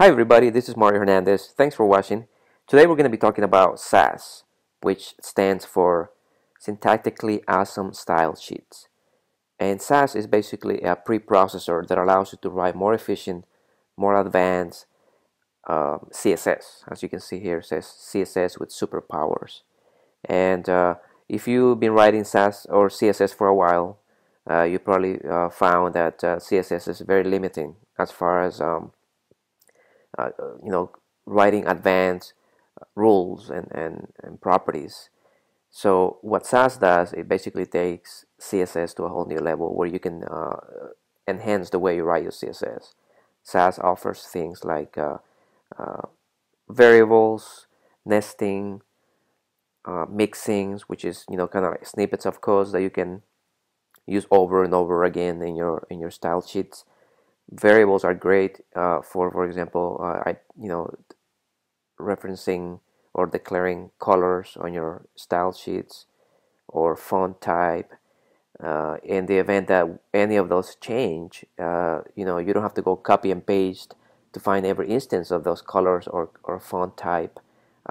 Hi everybody, this is Mario Hernandez. Thanks for watching. Today we're going to be talking about Sass, which stands for Syntactically Awesome Style Sheets. And Sass is basically a preprocessor that allows you to write more efficient, more advanced CSS. As you can see here, it says CSS with superpowers. And if you've been writing Sass or CSS for a while, you probably found that CSS is very limiting as far as uh, you know, writing advanced rules and properties. So what Sass does, it basically takes CSS to a whole new level where you can enhance the way you write your CSS. Sass offers things like uh, variables, nesting, mixings, which is kind of like snippets of codes that you can use over and over again in your style sheets. Variables are great for example, referencing or declaring colors on your style sheets or font type. In the event that any of those change, you don't have to go copy and paste to find every instance of those colors or font type.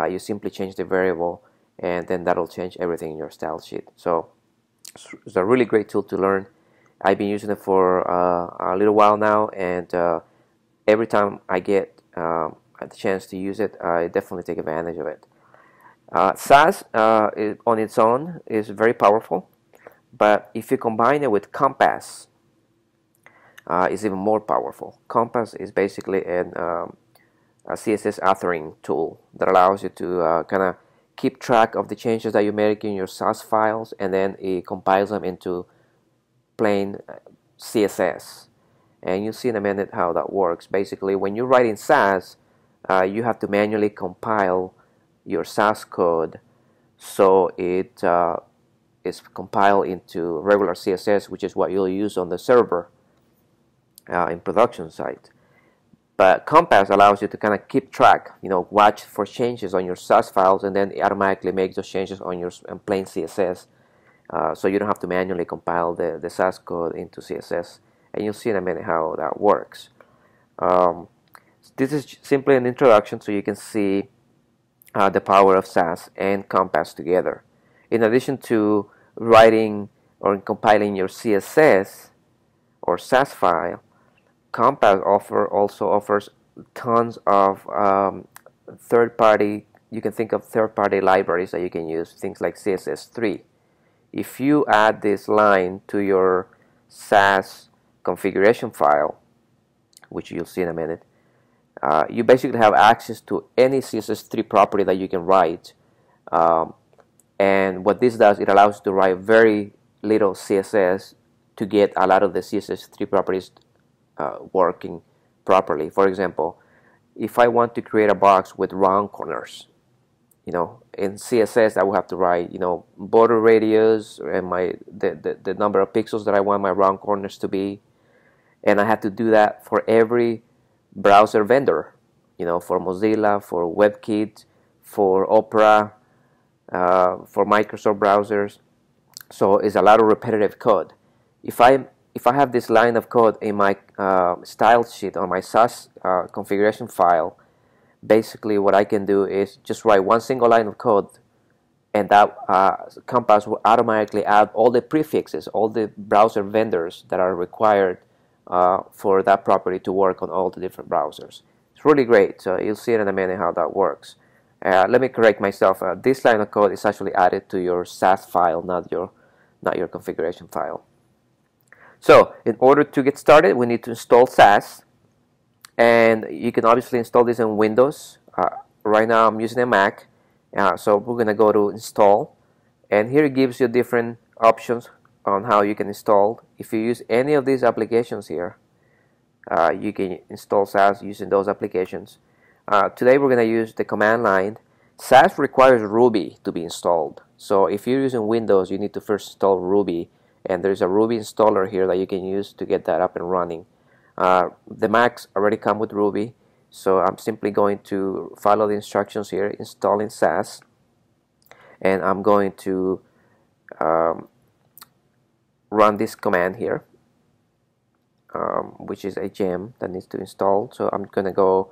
You simply change the variable, and then that'll change everything in your style sheet. So it's a really great tool to learn. I've been using it for a little while now, and every time I get the chance to use it, I definitely take advantage of it. Sass on its own is very powerful, but if you combine it with Compass, it's even more powerful. Compass is basically a CSS authoring tool that allows you to kind of keep track of the changes that you make in your Sass files, and then it compiles them into plain CSS. And you'll see in a minute how that works. Basically, when you're writing Sass, you have to manually compile your Sass code so it is compiled into regular CSS, which is what you'll use on the server in production site. But Compass allows you to kind of keep track, watch for changes on your Sass files, and then it automatically makes those changes on your plain CSS. So you don't have to manually compile the Sass code into CSS. And you'll see in a minute how that works. This is simply an introduction so you can see the power of Sass and Compass together. In addition to writing or compiling your CSS or Sass file, Compass also offers tons of third-party, you can think of third-party libraries that you can use, things like CSS3. If you add this line to your Sass configuration file, which you'll see in a minute, you basically have access to any CSS3 property that you can write. And what this does, it allows you to write very little CSS to get a lot of the CSS3 properties working properly. For example, if I want to create a box with round corners, in CSS I will have to write, border radius and the number of pixels that I want my round corners to be, and I have to do that for every browser vendor, for Mozilla, for WebKit, for Opera, for Microsoft browsers. So it's a lot of repetitive code. If I have this line of code in my style sheet on my Sass configuration file, basically what I can do is just write one single line of code, and that Compass will automatically add all the prefixes, all the browser vendors that are required for that property to work on all the different browsers. It's really great. So you'll see it in a minute how that works. Let me correct myself. This line of code is actually added to your Sass file, not your configuration file. So in order to get started, we need to install Sass. And you can obviously install this in Windows. Right now I'm using a Mac. So we're going to go to Install. And here it gives you different options on how you can install. If you use any of these applications here, you can install Sass using those applications. Today we're going to use the command line. Sass requires Ruby to be installed. So if you're using Windows, you need to first install Ruby. And there's a Ruby installer here that you can use to get that up and running. The Macs already come with Ruby, so I'm simply going to follow the instructions here, installing Sass, and I'm going to run this command here, which is a gem that needs to install. So I'm going to go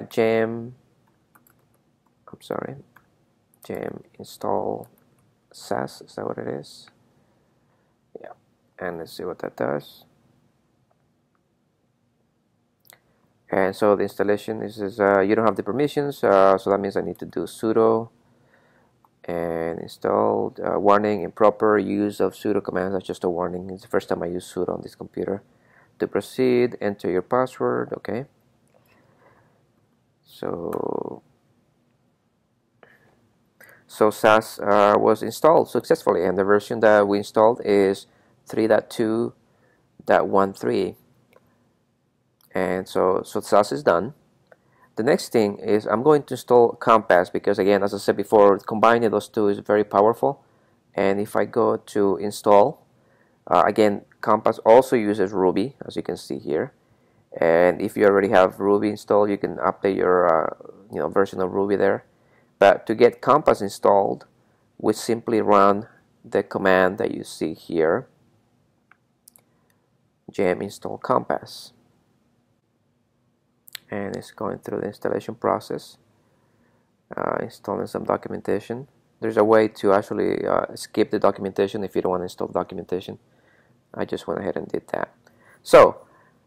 gem install Sass, is that what it is? Yeah, and let's see what that does. And so the installation is you don't have the permissions, so that means I need to do sudo and installed. Warning: improper use of sudo commands. That's just a warning. It's the first time I use sudo on this computer. To proceed, enter your password. Okay. So Sass was installed successfully, and the version that we installed is 3.2.13. And so Sass is done. The next thing is I'm going to install Compass, because again, as I said before, combining those two is very powerful. And if I go to install, again, Compass also uses Ruby, as you can see here. And if you already have Ruby installed, you can update your version of Ruby there. But to get Compass installed, we simply run the command that you see here, gem install Compass. And it's going through the installation process, installing some documentation. There's a way to actually skip the documentation if you don't want to install documentation. I just went ahead and did that. So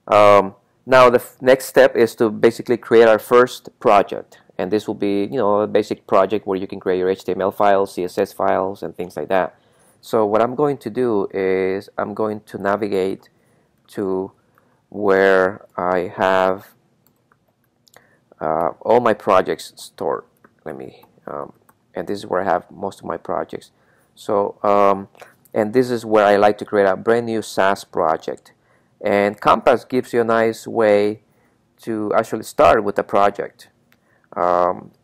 now the next step is to basically create our first project, and this will be a basic project where you can create your HTML files, CSS files, and things like that. So what I'm going to do is I'm going to navigate to where I have all my projects stored. And this is where I have most of my projects. So and this is where I like to create a brand new Sass project. And Compass gives you a nice way to actually start with a project.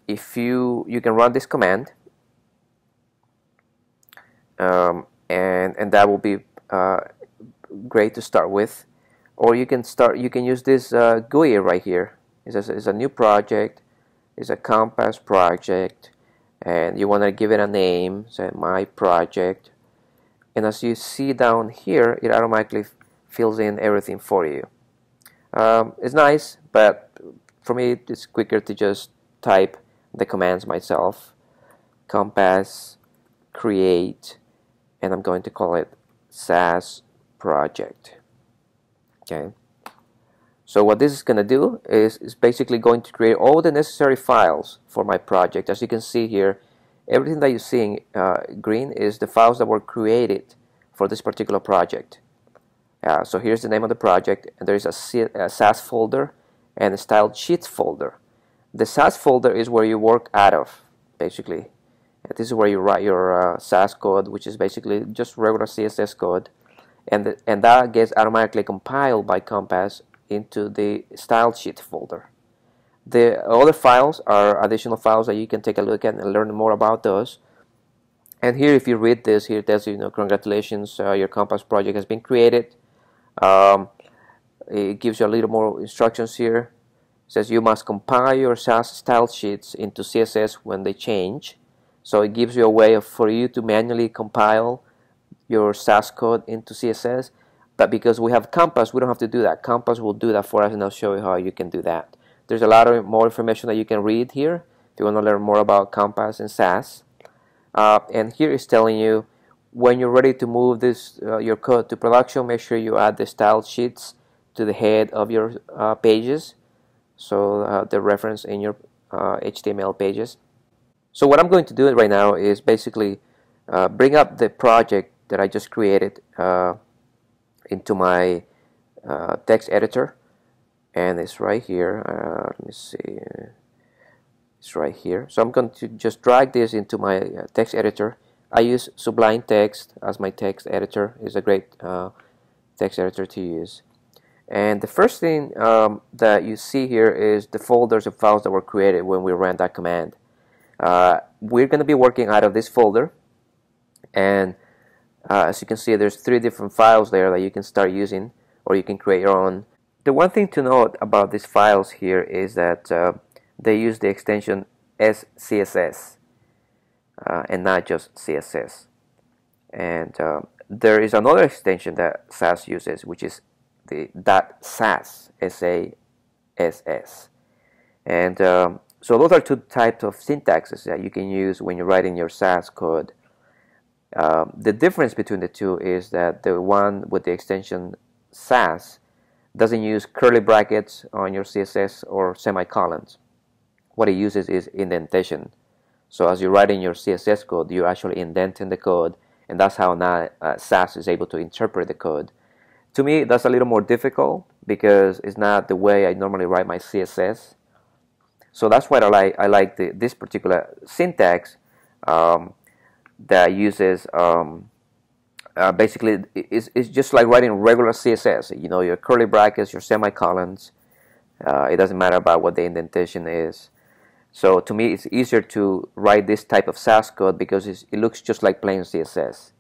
If you can run this command, and that will be great to start with. Or you can use this GUI right here. It's a new project, it's a Compass project, and you want to give it a name, say my project. And as you see down here, it automatically fills in everything for you. It's nice, but for me it's quicker to just type the commands myself. Compass create, and I'm going to call it Sass project. Okay. So what this is going to do is basically going to create all the necessary files for my project. As you can see here, everything that you see in green is the files that were created for this particular project. So here's the name of the project, and there is a Sass folder and a styled sheets folder. The Sass folder is where you work out of, basically. And this is where you write your Sass code, which is basically just regular CSS code, and that gets automatically compiled by Compass into the styled sheet folder. The other files are additional files that you can take a look at and learn more about those. And here, if you read this, here it tells you, congratulations, your Compass project has been created. It gives you a little more instructions here. It says you must compile your Sass style sheets into CSS when they change. So it gives you a way for you to manually compile your Sass code into CSS. But because we have Compass, we don't have to do that. Compass will do that for us, and I'll show you how you can do that. There's a lot of more information that you can read here if you want to learn more about Compass and Sass. And here it's telling you when you're ready to move this your code to production, make sure you add the style sheets to the head of your pages, so the reference in your HTML pages. So what I'm going to do right now is basically bring up the project that I just created into my text editor, and it's right here. Let me see, it's right here. So I'm going to just drag this into my text editor. I use Sublime Text as my text editor. It's a great text editor to use. And the first thing that you see here is the folders of files that were created when we ran that command. We're going to be working out of this folder, and as you can see, there's 3 different files there that you can start using, or you can create your own. The one thing to note about these files here is that they use the extension SCSS and not just CSS. And there is another extension that Sass uses, which is the .sass, S-A-S-S. And so those are two types of syntaxes that you can use when you're writing your Sass code. The difference between the two is that the one with the extension Sass doesn't use curly brackets on your CSS or semicolons. What it uses is indentation. So as you're writing your CSS code, you're actually indenting the code, and that's how now Sass is able to interpret the code. To me, that's a little more difficult because it's not the way I normally write my CSS. So that's why I like this particular syntax that uses basically it's just like writing regular CSS. You know, your curly brackets, your semicolons. It doesn't matter about what the indentation is. So to me, it's easier to write this type of Sass code because it looks just like plain CSS.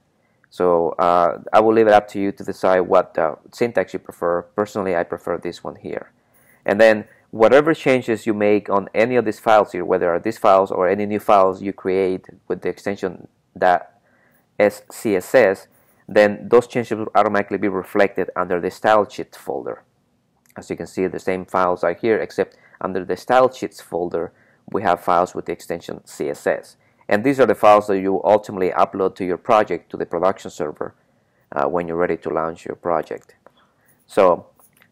So I will leave it up to you to decide what syntax you prefer. Personally, I prefer this one here. And then whatever changes you make on any of these files here, whether these files or any new files you create with the extension .scss, then those changes will automatically be reflected under the style sheets folder. As you can see, the same files are here, except under the style sheets folder, we have files with the extension CSS. And these are the files that you ultimately upload to your project, to the production server, when you're ready to launch your project. So,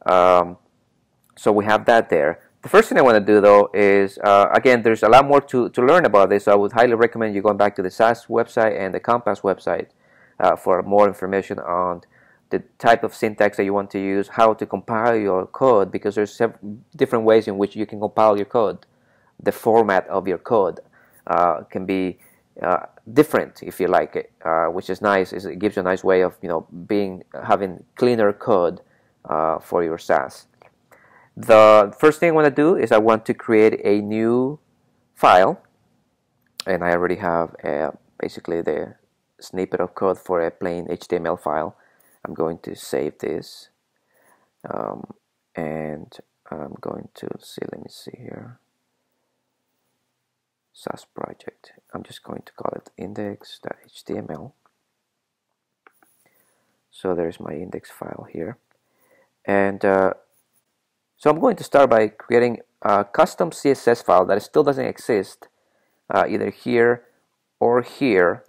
so we have that there. The first thing I want to do, though, is, again, there's a lot more to learn about this, so I would highly recommend you going back to the Sass website and the Compass website for more information on the type of syntax that you want to use, how to compile your code, because there's different ways in which you can compile your code. The format of your code can be different, if you like it, which is nice. It gives you a nice way of having cleaner code for your Sass. The first thing I want to do is I want to create a new file, and I already have basically the snippet of code for a plain HTML file. I'm going to save this, and I'm going to see, let me see here, Sass project. I'm just going to call it index.html. So there's my index file here, and so I'm going to start by creating a custom CSS file that still doesn't exist either here or here.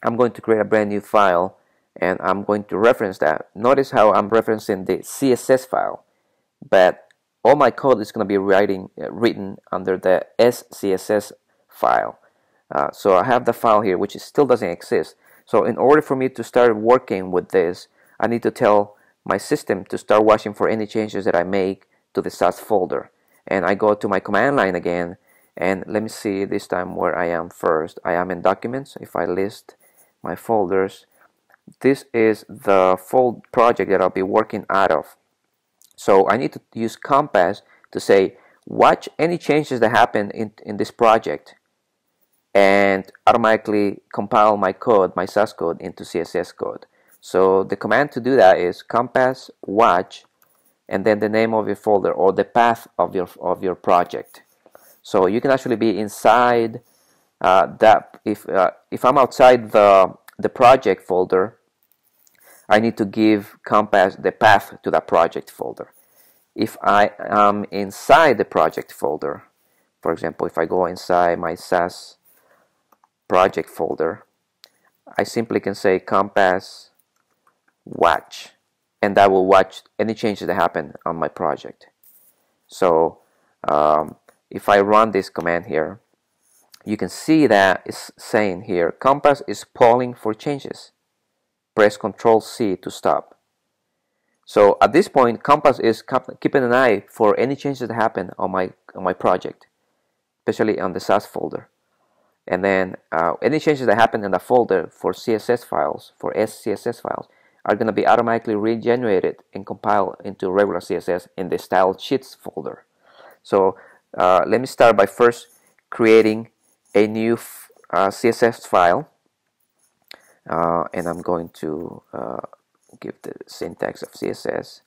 I'm going to create a brand new file, and I'm going to reference that. Notice how I'm referencing the CSS file, but all my code is going to be written under the SCSS file. So I have the file here, which still doesn't exist. So in order for me to start working with this, I need to tell my system to start watching for any changes that I make to the Sass folder. And I go to my command line again, and let me see this time where I am first. I am in Documents. If I list my folders, this is the project that I'll be working out of. So I need to use Compass to say, watch any changes that happen in this project, and automatically compile my code, my Sass code, into CSS code. So the command to do that is Compass watch, and then the name of your folder or the path of your project. So you can actually be inside that. If I'm outside the project folder, I need to give Compass the path to that project folder. If I am inside the project folder, for example, if I go inside my Sass project folder, I simply can say Compass watch, and that will watch any changes that happen on my project. So if I run this command here, you can see that it's saying here, Compass is polling for changes. Press Ctrl+C to stop. So at this point, Compass is keeping an eye for any changes that happen on my project, especially on the Sass folder. And then any changes that happen in the folder for CSS files, for SCSS files, are going to be automatically regenerated and compiled into regular CSS in the style sheets folder. So let me start by first creating a new CSS file, and I'm going to give the syntax of CSS.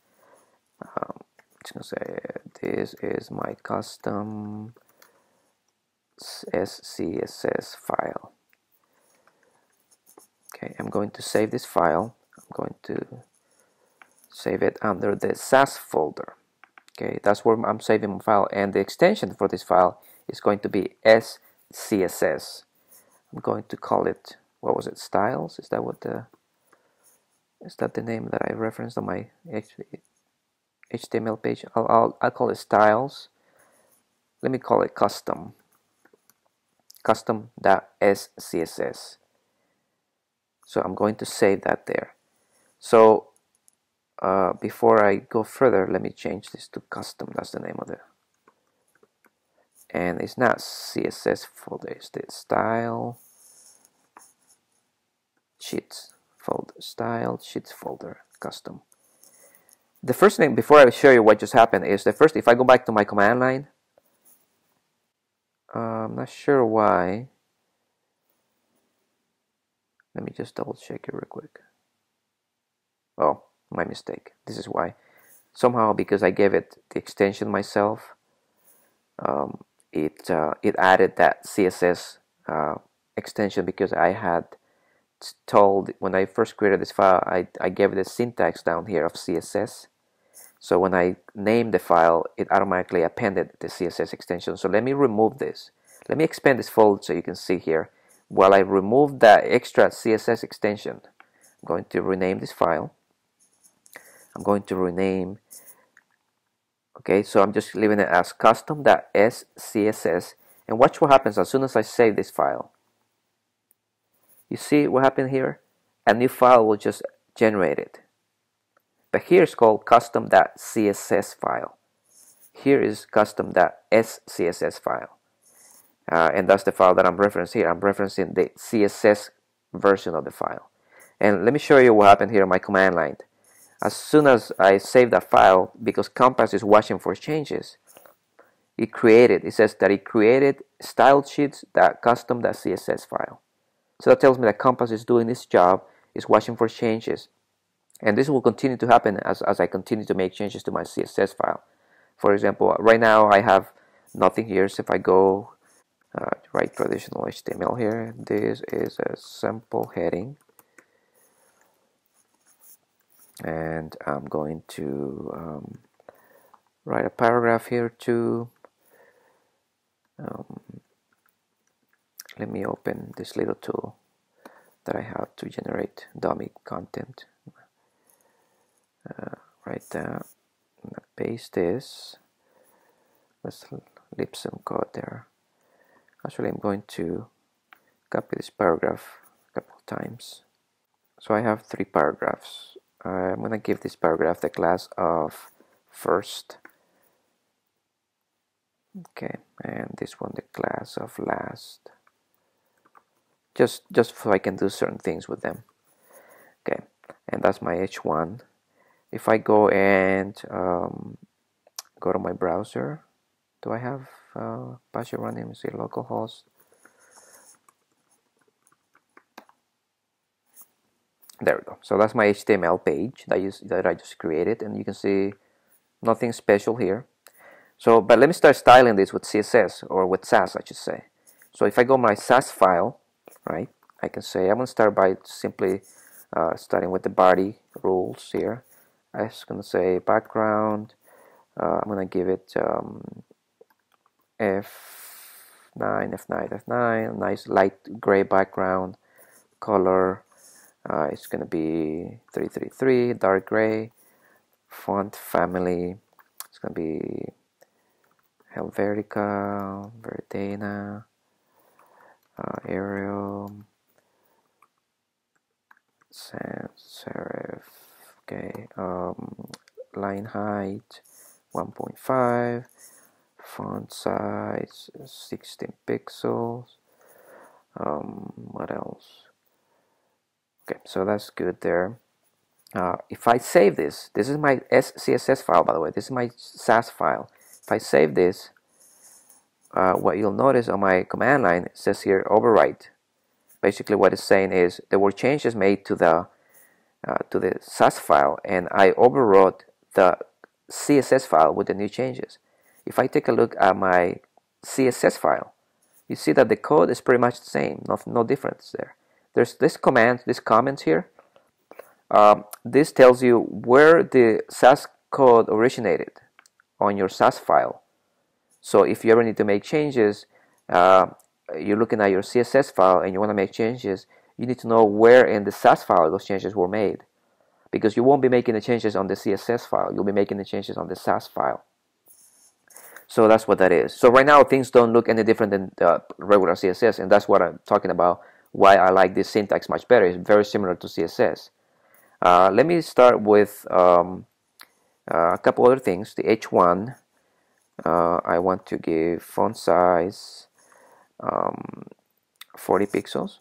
I'm just going to say this is my custom SCSS file. Okay, I'm going to save this file. I'm going to save it under the Sass folder. Okay, that's where I'm saving my file, and the extension for this file is going to be SCSS. I'm going to call it, what was it, styles? Is that the name that I referenced on my HTML page? I'll call it styles. Let me call it custom.scss. So I'm going to save that there. So before I go further, let me change this to custom. That's the name of it. And it's not CSS folder, it's the style sheets folder, style sheets folder, custom. The first thing, before I show you what just happened, is the first, if I go back to my command line, I'm not sure why. Let me just double check it real quick. Oh, my mistake. This is why. Somehow, because I gave it the extension myself, it added that CSS extension, because I had told, when I first created this file, I gave it the syntax down here of CSS. So when I named the file, it automatically appended the CSS extension. So let me remove this. Let me expand this folder so you can see here. While I remove that extra CSS extension, I'm going to rename this file. I'm going to rename, okay, so I'm just leaving it as custom.scss, and watch what happens as soon as I save this file. You see what happened here? A new file will just generate it. But here it's called custom.css file. Here is custom.scss file. And that's the file that I'm referencing here. I'm referencing the CSS version of the file. And let me show you what happened here on my command line. As soon as I save that file, because Compass is watching for changes, it says that it created stylesheets.custom.css file. So that tells me that Compass is doing its job, is watching for changes. And this will continue to happen as I continue to make changes to my CSS file. For example, right now I have nothing here, so if I go write traditional HTML here, this is a simple heading. And I'm going to write a paragraph here too. Let me open this little tool that I have to generate dummy content. Write that, paste this. Let's leave some code there. Actually, I'm going to copy this paragraph a couple of times. So I have 3 paragraphs. I'm going to give this paragraph the class of first. Okay, and this one the class of last. Just so I can do certain things with them. Okay, and that's my H1. If I go and go to my browser, do I have Apache running? Let me see, localhost. There we go. So that's my HTML page that I just created, and you can see nothing special here. So, but let me start styling this with CSS, or with Sass, I should say. So if I go my Sass file, right, I can say I'm going to start by simply starting with the body rules here. I'm just going to say background. I'm going to give it F9, nice light gray background. Color, it's going to be 333, dark gray. Font family, it's going to be Helvetica, Verdana, Arial, sans serif. Okay, line height 1.5, font size 16 pixels. What else? Okay, so that's good there. If I save this is my SCSS file, by the way. This is my Sass file. If I save this, what you'll notice on my command line, it says here overwrite. Basically what it's saying is there were changes made to the Sass file, and I overwrote the CSS file with the new changes. If I take a look at my CSS file, you see that the code is pretty much the same, no difference there. There's this comments here. This tells you where the Sass code originated, on your Sass file. So if you ever need to make changes, you're looking at your CSS file and you want to make changes, you need to know where in the Sass file those changes were made, because you won't be making the changes on the CSS file, you'll be making the changes on the Sass file. So that's what that is. So right now things don't look any different than regular CSS, and that's what I'm talking about, why I like this syntax much better. It's very similar to CSS. Let me start with a couple other things. The H1, I want to give font size 40 pixels.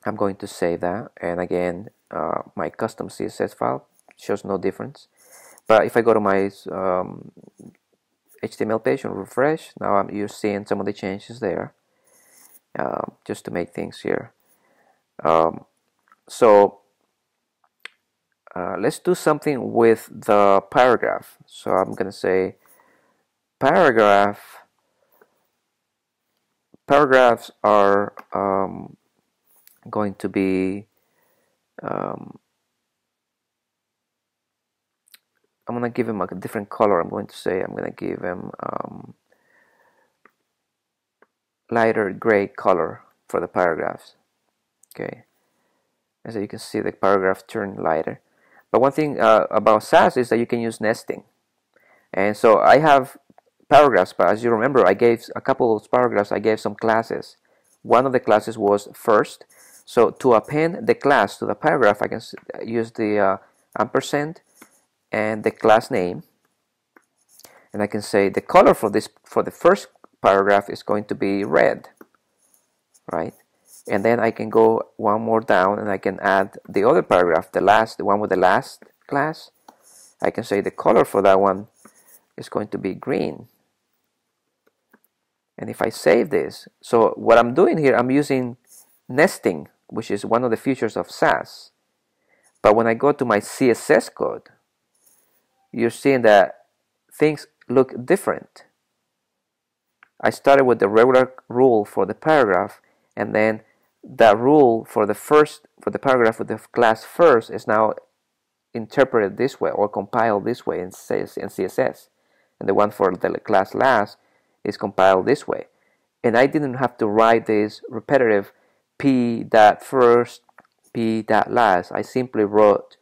I'm going to save that, and again my custom CSS file shows no difference. But if I go to my HTML page and refresh, now you're seeing some of the changes there, just to make things here. So let's do something with the paragraph. So I'm going to say paragraphs are going to be I'm going to give him a different color. I'm going to give him lighter gray color for the paragraphs. Okay, and so you can see the paragraph turn lighter. But one thing about Sass is that you can use nesting. And so I have paragraphs, but as you remember, I gave a couple of those paragraphs, I gave some classes. One of the classes was first. So to append the class to the paragraph, I can use the ampersand and the class name, and I can say the color for the first paragraph is going to be red, right? And then I can go one more down and I can add the other paragraph, the one with the last class. I can say the color for that one is going to be green. And if I save this, so what I'm doing here, I'm using nesting, which is one of the features of Sass. But when I go to my CSS code, you're seeing that things look different. I started with the regular rule for the paragraph, and then that rule for the paragraph with the class first is now interpreted this way or compiled this way in CSS, and the one for the class last is compiled this way. And I didn't have to write this repetitive p dot first, p dot last. I simply wrote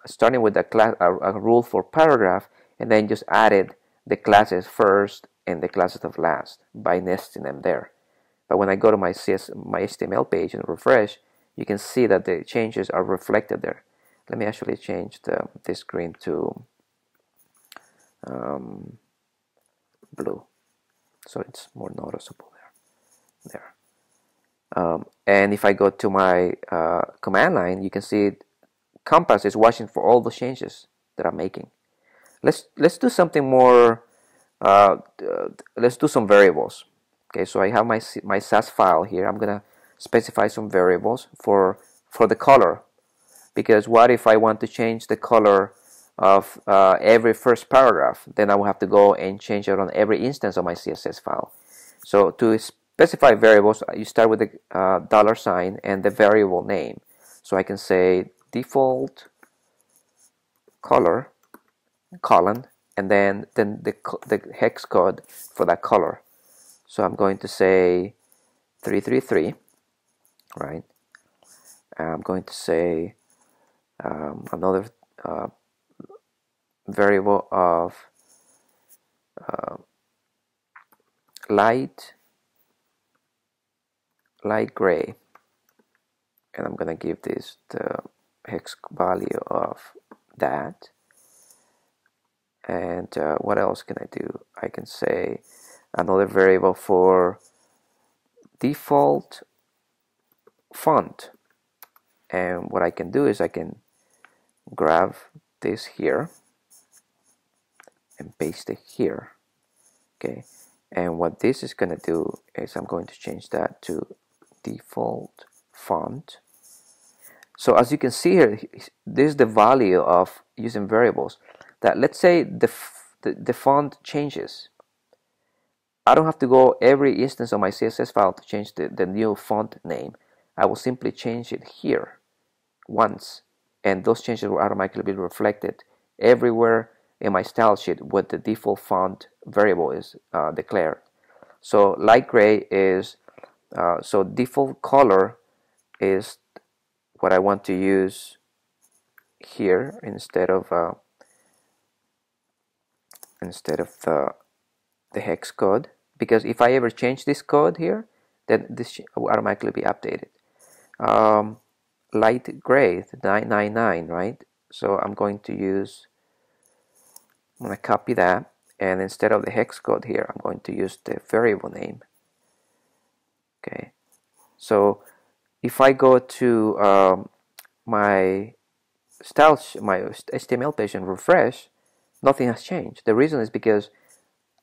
starting with a rule for paragraph, and then just added the classes first and the classes of last by nesting them there. But when I go to my HTML page and refresh, you can see that the changes are reflected there. Let me actually change this green to blue, so it's more noticeable there. And if I go to my command line, you can see Compass is watching for all the changes that I'm making. Let's do something more. Let's do some variables. Okay, so I have my Sass file here. I'm gonna specify some variables for the color, because what if I want to change the color of every first paragraph? Then I will have to go and change it on every instance of my CSS file. So to specify variables, you start with the $sign and the variable name. So I can say default color colon, and then the hex code for that color. So I'm going to say 333, right? I'm going to say another variable of light gray, and I'm gonna give this the hex value of that. And what else can I do? I can say another variable for default font, and what I can do is I can grab this here and paste it here. Okay, and what this is going to do is I'm going to change that to default font. So as you can see here, this is the value of using variables. That let's say the font changes. I don't have to go every instance of my CSS file to change the new font name. I will simply change it here once, and those changes will automatically be reflected everywhere in my style sheet what the default font variable is declared. So light gray is, so default color is what I want to use here instead of the hex code, because if I ever change this code here, then this will automatically be updated. Light gray 999, right? So I'm going to copy that, and instead of the hex code here, I'm going to use the variable name. Okay, so if I go to my HTML page and refresh, nothing has changed. The reason is because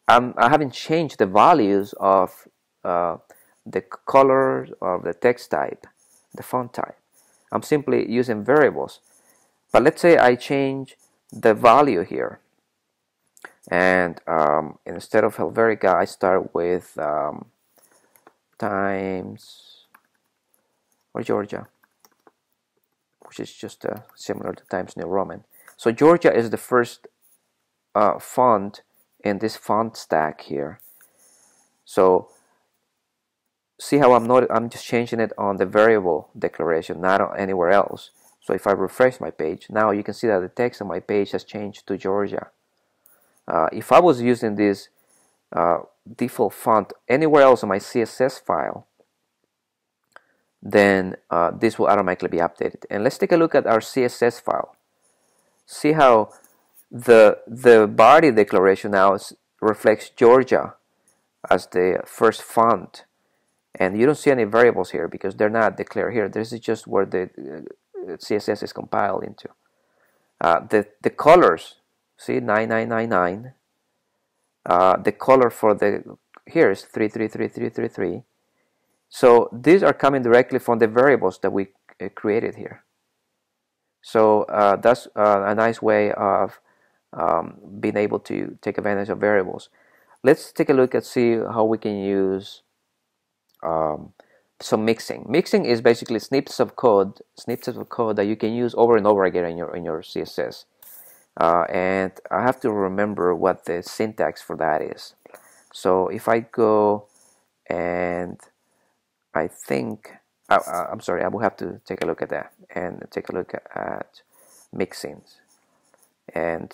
I haven't changed the values of the color of the text type, the font type. I'm simply using variables. But let's say I change the value here, and instead of Helvetica, I start with Times or Georgia, which is just similar to Times New Roman. So Georgia is the first font in this font stack here. So see how I'm just changing it on the variable declaration, not anywhere else. So if I refresh my page, now you can see that the text on my page has changed to Georgia. If I was using this default font anywhere else on my CSS file, then this will automatically be updated. And let's take a look at our CSS file. See how the body declaration now reflects Georgia as the first font, and you don't see any variables here because they're not declared here. This is just where the CSS is compiled into. The colors, see, 9999. The color for the here is 333333. So these are coming directly from the variables that we created here. So that's a nice way of being able to take advantage of variables. Let's take a look and see how we can use some mixing. Mixing is basically snippets of code that you can use over and over again in your CSS. And I have to remember what the syntax for that is. So if I go and I think I'm sorry, I will have to take a look at that and take a look at mixings. And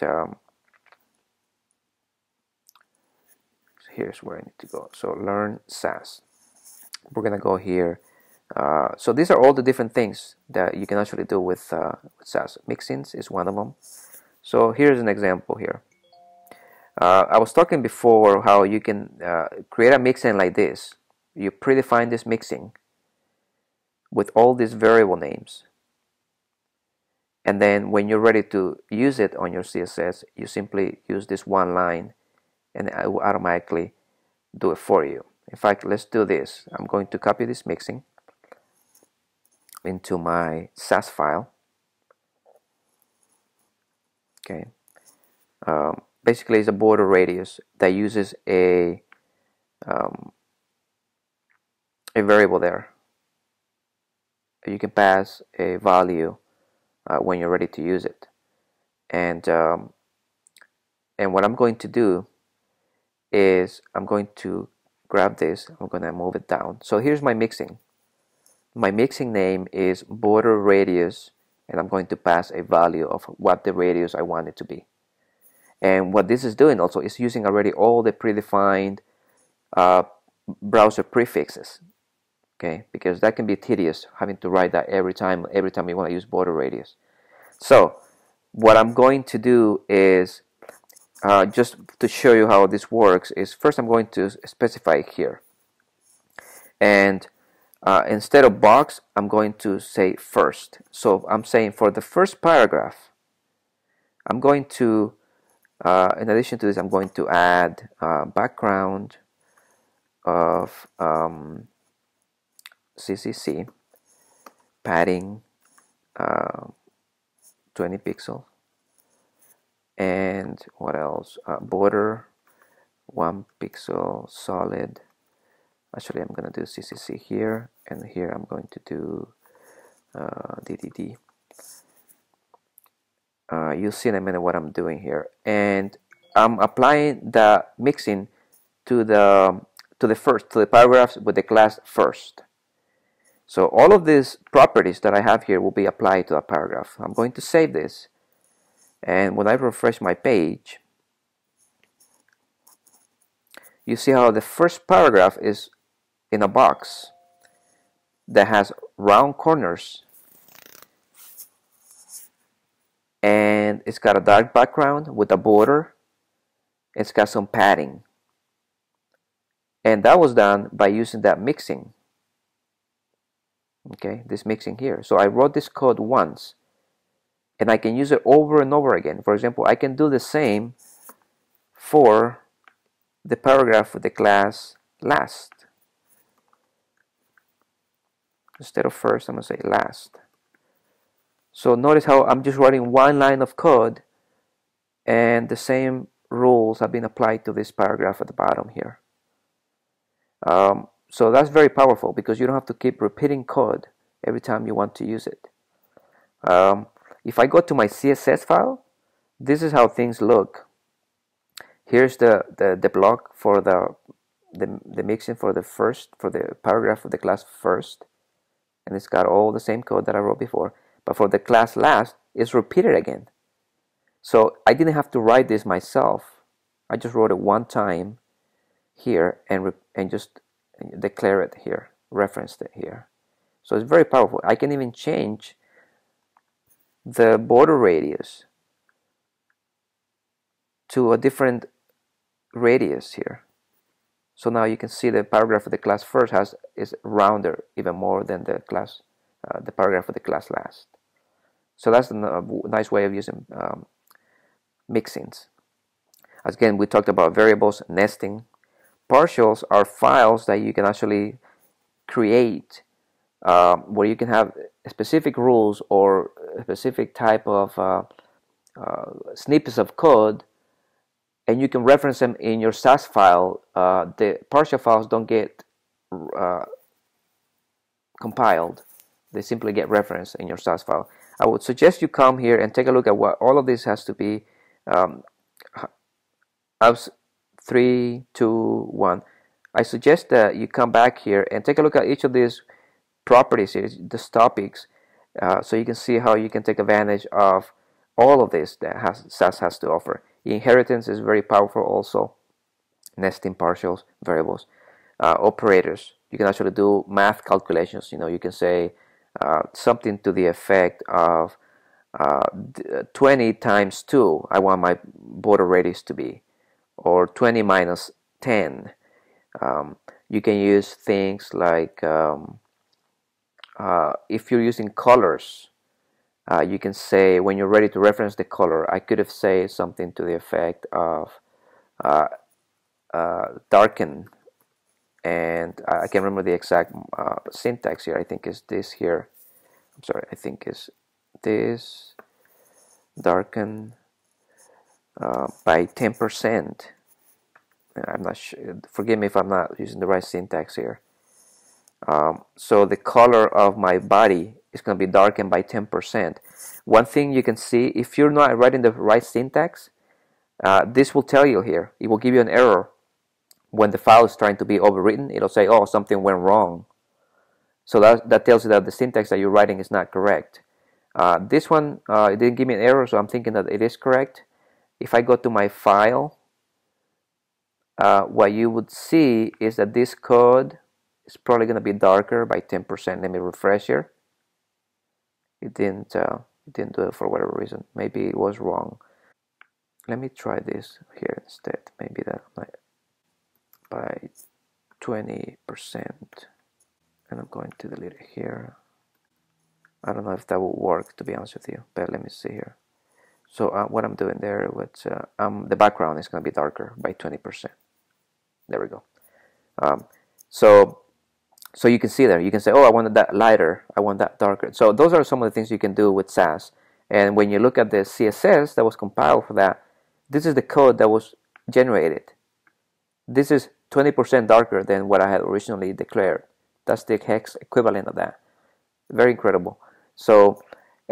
here's where I need to go. So learn Sass. We're gonna go here. So these are all the different things that you can actually do with Sass. Mixins is one of them. So here's an example here. I was talking before how you can create a mixin like this. You predefine this mixing with all these variable names, and then when you're ready to use it on your CSS, you simply use this one line and it will automatically do it for you. In fact, let's do this. I'm going to copy this mixing into my Sass file. Okay. Basically, it's a border radius that uses a variable there. You can pass a value when you're ready to use it, and what I'm going to do is I'm going to grab this. I'm going to move it down. So here's my mixing. My mixing name is border radius, and I'm going to pass a value of what the radius I want it to be. And what this is doing also is using already all the predefined browser prefixes. Okay, because that can be tedious having to write that every time you want to use border radius. So what I'm going to do is just to show you how this works is first I'm going to specify here, and instead of box I'm going to say first. So I'm saying for the first paragraph I'm going to in addition to this I'm going to add background of CCC, padding 20 pixels, and what else, border 1 pixel solid. Actually I'm going to do CCC here, and here I'm going to do DDD. You'll see in a minute what I'm doing here, and I'm applying the mixing to the paragraphs with the class first. So all of these properties that I have here will be applied to a paragraph. I'm going to save this, and when I refresh my page, you see how the first paragraph is in a box that has round corners, and it's got a dark background with a border. It's got some padding, and that was done by using that mixing. Okay, this mixing here. So I wrote this code once, and I can use it over and over again. For example, I can do the same for the paragraph with the class last. Instead of first, I'm going to say last. So notice how I'm just writing one line of code, and the same rules have been applied to this paragraph at the bottom here. So that's very powerful because you don't have to keep repeating code every time you want to use it. If I go to my CSS file, this is how things look. Here's the block for the mixing for the paragraph of the class first, and it's got all the same code that I wrote before. But for the class last, it's repeated again. So I didn't have to write this myself. I just wrote it one time here and just declare it here, referenced it here. So it's very powerful. I can even change the border radius to a different radius here. So now you can see the paragraph of the class first is rounder even more than the paragraph of the class last. So that's a nice way of using mixins. Again, we talked about variables, nesting. Partials are files that you can actually create where you can have specific rules or a specific type of snippets of code, and you can reference them in your Sass file. The partial files don't get compiled. They simply get referenced in your Sass file. I would suggest you come here and take a look at what all of this has to be. 3, 2, 1. I suggest that you come back here and take a look at each of these properties here, these topics, so you can see how you can take advantage of all of this that Sass has to offer. Inheritance is very powerful also. Nesting, partials, variables, operators. You can actually do math calculations. You can say something to the effect of 20 times 2, I want my border radius to be, or 20 minus 10. You can use things like if you're using colors, you can say when you're ready to reference the color, I could have said something to the effect of darken, and I can't remember the exact syntax here. I think is this here. I'm sorry, I think is this darken by 10%. I'm not sure. Forgive me if I'm not using the right syntax here. So the color of my body is going to be darkened by 10%. One thing you can see, if you're not writing the right syntax, this will tell you here. It will give you an error when the file is trying to be overwritten. It'll say, oh, something went wrong. So that tells you that the syntax that you're writing is not correct. This one, it didn't give me an error, so I'm thinking that it is correct. If I go to my file, what you would see is that this code is probably going to be darker by 10%. Let me refresh here. It didn't do it for whatever reason. Maybe it was wrong. Let me try this here instead. Maybe that might by 20%. And I'm going to delete it here. I don't know if that will work, to be honest with you, but let me see here. So what I'm doing there with the background is going to be darker by 20%. There we go. So you can see there, you can say, oh, I want that lighter, I want that darker. So those are some of the things you can do with Sass. And when you look at the CSS that was compiled for that, this is the code that was generated. This is 20% darker than what I had originally declared. That's the hex equivalent of that. Very incredible. So,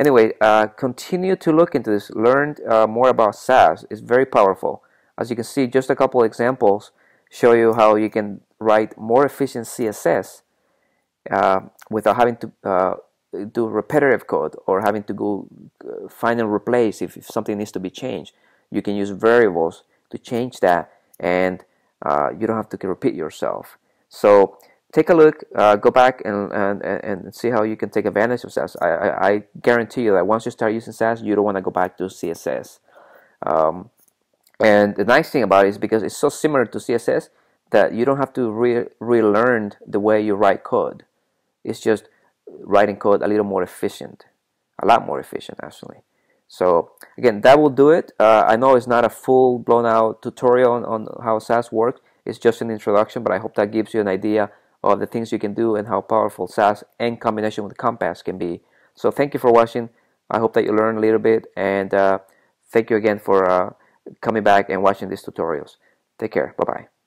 Anyway, continue to look into this. Learn more about Sass. It's very powerful. As you can see, just a couple examples show you how you can write more efficient CSS without having to do repetitive code or having to go find and replace if something needs to be changed. You can use variables to change that, and you don't have to repeat yourself. So take a look, go back and see how you can take advantage of Sass. I guarantee you that once you start using Sass, you don't want to go back to CSS. And the nice thing about it is because it's so similar to CSS that you don't have to relearn the way you write code. It's just writing code a little more efficient, a lot more efficient actually. So again, that will do it. I know it's not a full blown out tutorial on how Sass works. It's just an introduction, but I hope that gives you an idea of the things you can do and how powerful Sass in combination with Compass can be. So thank you for watching. I hope that you learned a little bit, and thank you again for coming back and watching these tutorials. Take care. Bye-bye.